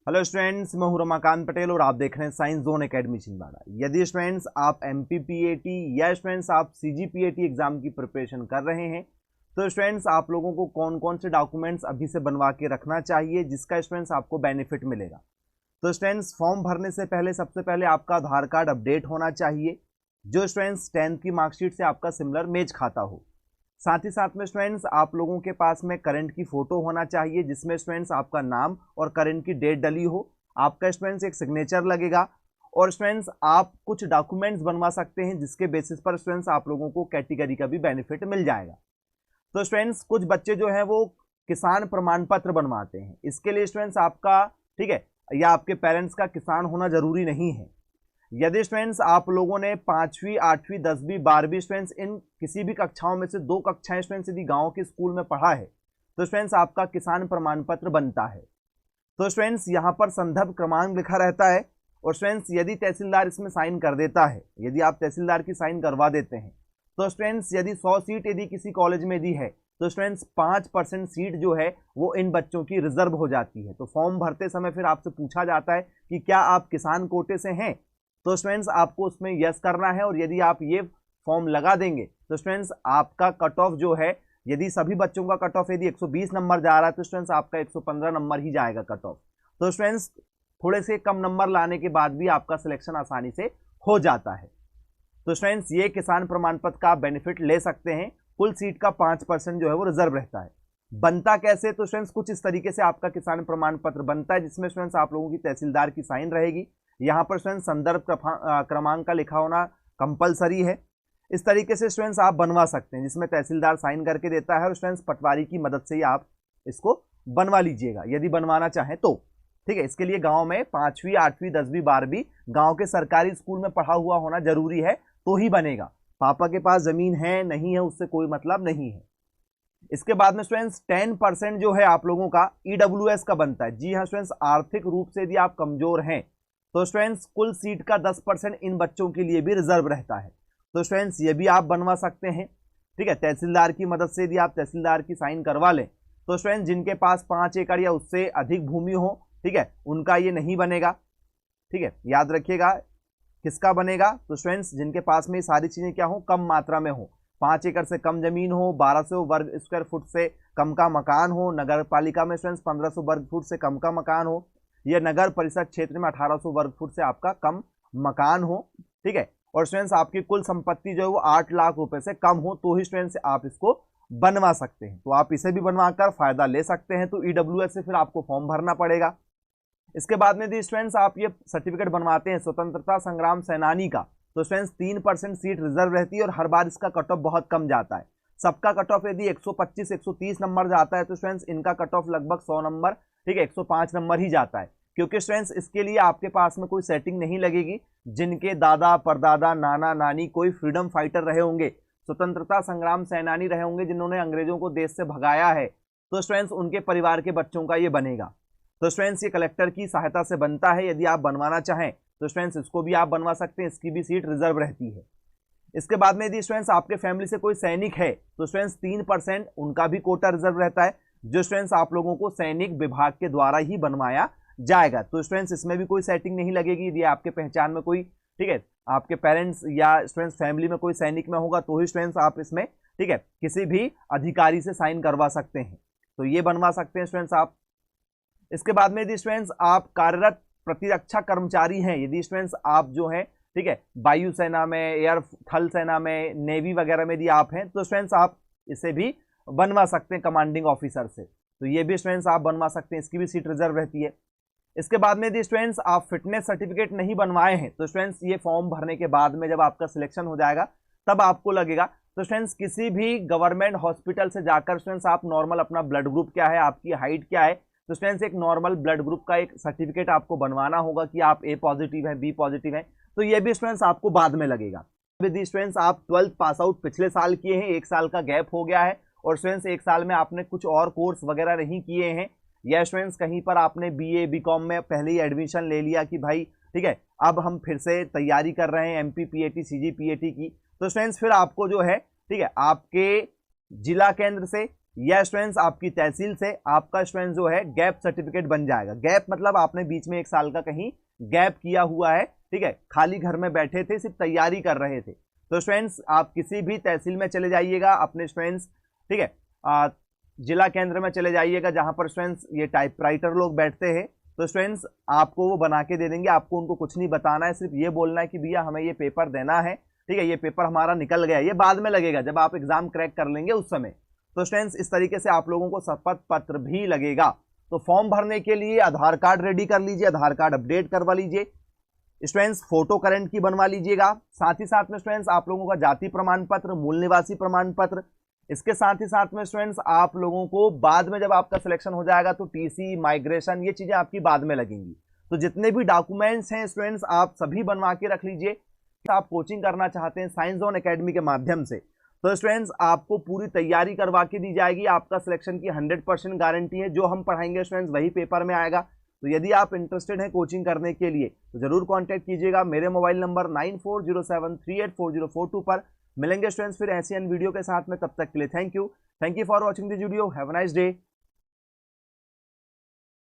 Hello students, मैं हूं रमाकांत पटेल और आप देख रहे हैं साइंस जोन एकेडमी छिंदवाड़ा। यदि स्टूडेंट्स आप एमपीपीएटी या स्टूडेंट्स आप सीजीपीएटी एग्जाम की प्रिपरेशन कर रहे हैं तो स्टूडेंट्स आप लोगों को कौन कौन से डॉक्यूमेंट्स अभी से बनवा के रखना चाहिए जिसका स्टूडेंट्स आपको बेनिफिट मिलेगा। तो स्टूडेंट्स फॉर्म भरने से पहले सबसे पहले आपका आधार कार्ड अपडेट होना चाहिए, जो स्टूडेंट्स 10th की मार्कशीट से आपका सिमिलर मैच खाता हो। साथ ही साथ में स्टूडेंट्स आप लोगों के पास में करंट की फोटो होना चाहिए जिसमें स्टूडेंट्स आपका नाम और करंट की डेट डली हो। आपका स्टूडेंट्स एक सिग्नेचर लगेगा और स्टूडेंट्स आप कुछ डॉक्यूमेंट्स बनवा सकते हैं जिसके बेसिस पर स्टूडेंट्स आप लोगों को कैटेगरी का भी बेनिफिट मिल जाएगा। तो स्टूडेंट्स कुछ बच्चे जो है वो किसान प्रमाण पत्र बनवाते हैं। इसके लिए स्टूडेंट्स आपका ठीक है या आपके पेरेंट्स का किसान होना जरूरी नहीं है। यदि स्टूडेंट्स आप लोगों ने 5वीं 8वीं 10वीं 12वीं स्टूडेंट्स इन किसी भी कक्षाओं में से 2 कक्षाएं स्टूडेंट्स यदि गांव के स्कूल में पढ़ा है तो स्टूडेंट्स आपका किसान प्रमाण पत्र बनता है। तो स्टूडेंट्स यहाँ पर संदर्भ क्रमांक लिखा रहता है और स्टूडेंट्स यदि तहसीलदार इसमें साइन कर देता है, यदि आप तहसीलदार की साइन करवा देते हैं तो स्टूडेंट्स यदि 100 सीट यदि किसी कॉलेज में दी है तो स्टूडेंट्स 5% सीट जो है वो इन बच्चों की रिजर्व हो जाती है। तो फॉर्म भरते समय फिर आपसे पूछा जाता है कि क्या आप किसान कोटे से हैं, तो स्टूडेंट्स आपको उसमें यस करना है और यदि आप ये फॉर्म लगा देंगे तो स्टूडेंट्स आपका कट ऑफ जो है, यदि सभी बच्चों का कट ऑफ यदि 120 नंबर जा रहा है तो स्टूडेंट्स आपका 115 नंबर ही जाएगा कट ऑफ। तो स्टूडेंट्स थोड़े से कम नंबर लाने के बाद भी आपका सिलेक्शन आसानी से हो जाता है। तो स्टूडेंट्स ये किसान प्रमाण पत्र का आप बेनिफिट ले सकते हैं। कुल सीट का 5% जो है वो रिजर्व रहता है। बनता कैसे, तो स्टूडेंट्स कुछ इस तरीके से आपका किसान प्रमाण पत्र बनता है जिसमें स्टूडेंट्स आप लोगों की तहसीलदार की साइन रहेगी। यहाँ पर स्टूडेंट्स संदर्भ क्रमांक का लिखा होना कंपलसरी है। इस तरीके से स्टूडेंट्स आप बनवा सकते हैं जिसमें तहसीलदार साइन करके देता है और स्टूडेंट्स पटवारी की मदद से ही आप इसको बनवा लीजिएगा यदि बनवाना चाहें तो। ठीक है, इसके लिए गांव में 5वीं 8वीं 10वीं 12वीं गांव के सरकारी स्कूल में पढ़ा हुआ होना जरूरी है तो ही बनेगा। पापा के पास जमीन है नहीं है उससे कोई मतलब नहीं है। इसके बाद में स्टूडेंट्स 10% जो है आप लोगों का ईडब्ल्यूएस का बनता है। जी हाँ स्टूडेंट्स, आर्थिक रूप से यदि आप कमजोर हैं तो स्टूडेंट्स कुल सीट का 10% इन बच्चों के लिए भी रिजर्व रहता है। तो स्टूडेंट्स ये भी आप बनवा सकते हैं। ठीक है, तहसीलदार की मदद से यदि आप तहसीलदार की साइन करवा लें तो स्टूडेंट्स जिनके पास 5 एकड़ या उससे अधिक भूमि हो, ठीक है, उनका ये नहीं बनेगा। ठीक है, याद रखिएगा किसका बनेगा, तो स्टूडेंट्स जिनके पास में ये सारी चीजें क्या हो, कम मात्रा में हो। 5 एकड़ से कम जमीन हो, 1200 वर्ग स्क्वायर फुट से कम का मकान हो, नगर पालिका में स्टूडेंट्स 1500 वर्ग फुट से कम का मकान हो, या नगर परिषद क्षेत्र में 1800 वर्ग फुट से आपका कम मकान हो। ठीक है, और स्टूडेंट्स आपकी कुल संपत्ति जो है वो 8 लाख रुपए से कम हो तो ही स्टूडेंट्स आप इसको बनवा सकते हैं। तो आप इसे भी बनवाकर फायदा ले सकते हैं। तो ईडब्ल्यूएस से फिर आपको फॉर्म भरना पड़ेगा। इसके बाद में यदि स्टूडेंट्स आप ये सर्टिफिकेट बनवाते हैं स्वतंत्रता संग्राम सेनानी का तो स्टूडेंट्स 3% सीट रिजर्व रहती है और हर बार इसका कट ऑफ बहुत कम जाता है। सबका कट ऑफ यदि 125 130 नंबर जाता है तो स्टूडेंट्स इनका कट ऑफ लगभग 100 नंबर, ठीक है, 105 नंबर ही जाता है, क्योंकि स्टूडेंट्स इसके लिए आपके पास में कोई सेटिंग नहीं लगेगी। जिनके दादा परदादा नाना नानी कोई फ्रीडम फाइटर रहे होंगे, स्वतंत्रता संग्राम सेनानी रहे होंगे जिन्होंने अंग्रेजों को देश से भगाया है, तो स्टूडेंट्स उनके परिवार के बच्चों का ये बनेगा। तो स्टूडेंट्स ये कलेक्टर की सहायता से बनता है। यदि आप बनवाना चाहें तो स्टूडेंट्स इसको भी आप बनवा सकते हैं, इसकी भी सीट रिजर्व रहती है। इसके बाद में यदि स्टूडेंट्स आपके फैमिली से कोई सैनिक है तो स्टूडेंट्स 3% उनका भी कोटा रिजर्व रहता है, जो स्टूडेंट्स आप लोगों को सैनिक विभाग के द्वारा ही बनवाया जाएगा। तो स्टूडेंट्स इसमें भी कोई सेटिंग नहीं लगेगी। यदि आपके पहचान में कोई, ठीक है, आपके पेरेंट्स या स्टूडेंट्स फैमिली में कोई सैनिक में होगा तो ही स्टूडेंट्स आप इसमें, ठीक है, किसी भी अधिकारी से साइन करवा सकते हैं। तो ये बनवा सकते हैं स्टूडेंट्स आप। इसके बाद में यदि स्टूडेंट्स आप कार्यरत प्रतिरक्षा कर्मचारी हैं, यदि स्टूडेंट्स आप जो हैं, ठीक है, वायुसेना में, एयर थल सेना में, नेवी वगैरह में यदि आप हैं तो स्टूडेंट्स आप इसे भी बनवा सकते हैं कमांडिंग ऑफिसर से। तो ये भी स्टूडेंट्स आप बनवा सकते हैं, इसकी भी सीट रिजर्व रहती है। इसके बाद में यदि स्टूडेंट्स आप फिटनेस सर्टिफिकेट नहीं बनवाए हैं तो स्टूडेंट्स ये फॉर्म भरने के बाद में जब आपका सिलेक्शन हो जाएगा तब आपको लगेगा। तो स्टूडेंट्स किसी भी गवर्नमेंट हॉस्पिटल से जाकर स्टूडेंट्स आप नॉर्मल अपना ब्लड ग्रुप क्या है, आपकी हाइट क्या है, तो स्टूडेंट्स एक नॉर्मल ब्लड ग्रुप का एक सर्टिफिकेट आपको बनवाना होगा कि आप ए पॉजिटिव है, बी पॉजिटिव है। तो ये भी स्टूडेंट्स आपको बाद में लगेगा। यदि स्टूडेंट्स आप 12th पास आउट पिछले साल किए हैं, 1 साल का गैप हो गया है और स्टूडेंट्स 1 साल में आपने कुछ और कोर्स वगैरह नहीं किए हैं, या स्टूडेंट्स कहीं पर आपने बीए बीकॉम में पहले ही एडमिशन ले लिया कि भाई ठीक है अब हम फिर से तैयारी कर रहे हैं एमपीपीएटी सीजीपीएटी की, तो स्टूडेंट्स फिर आपको जो है, ठीक है, आपके जिला केंद्र से या स्टूडेंट्स आपकी तहसील से आपका स्टूडेंट जो है गैप सर्टिफिकेट बन जाएगा। गैप मतलब आपने बीच में 1 साल का कहीं गैप किया हुआ है, ठीक है, खाली घर में बैठे थे, सिर्फ तैयारी कर रहे थे। तो स्टूडेंट्स आप किसी भी तहसील में चले जाइएगा अपने स्टूडेंट्स, ठीक है, जिला केंद्र में चले जाइएगा जहां पर स्टूडेंट्स ये टाइपराइटर लोग बैठते हैं। तो स्टूडेंट्स आपको वो बना के दे देंगे, आपको उनको कुछ नहीं बताना है, सिर्फ ये बोलना है कि भैया हमें ये पेपर देना है, ठीक है, ये पेपर हमारा निकल गया। ये बाद में लगेगा जब आप एग्जाम क्रैक कर लेंगे उस समय। तो स्टूडेंट्स इस तरीके से आप लोगों को शपथ पत्र भी लगेगा। तो फॉर्म भरने के लिए आधार कार्ड रेडी कर लीजिए, आधार कार्ड अपडेट करवा लीजिए स्टूडेंट्स, फोटो करंट की बनवा लीजिएगा। साथ ही साथ में स्टूडेंट्स आप लोगों का जाति प्रमाण पत्र, मूल निवासी प्रमाण पत्र, इसके साथ ही साथ में स्टूडेंट्स आप लोगों को बाद में जब आपका सिलेक्शन हो जाएगा तो टीसी, माइग्रेशन, ये चीजें आपकी बाद में लगेंगी। तो जितने भी डॉक्यूमेंट्स हैं स्टूडेंट्स आप सभी बनवा के रख लीजिए। आप कोचिंग करना चाहते हैं साइंस जोन एकेडमी के माध्यम से तो स्टूडेंट्स आपको पूरी तैयारी करवा के दी जाएगी। आपका सिलेक्शन की 100% गारंटी है। जो हम पढ़ाएंगे स्टूडेंट्स वही पेपर में आएगा। तो यदि आप इंटरेस्टेड हैं कोचिंग करने के लिए तो जरूर कांटेक्ट कीजिएगा मेरे मोबाइल नंबर 9407384042 पर। मिलेंगे स्टूडेंट्स फिर ऐसी अन्य वीडियो के साथ में, तब तक के लिए thank you for watching this video. Have a nice day.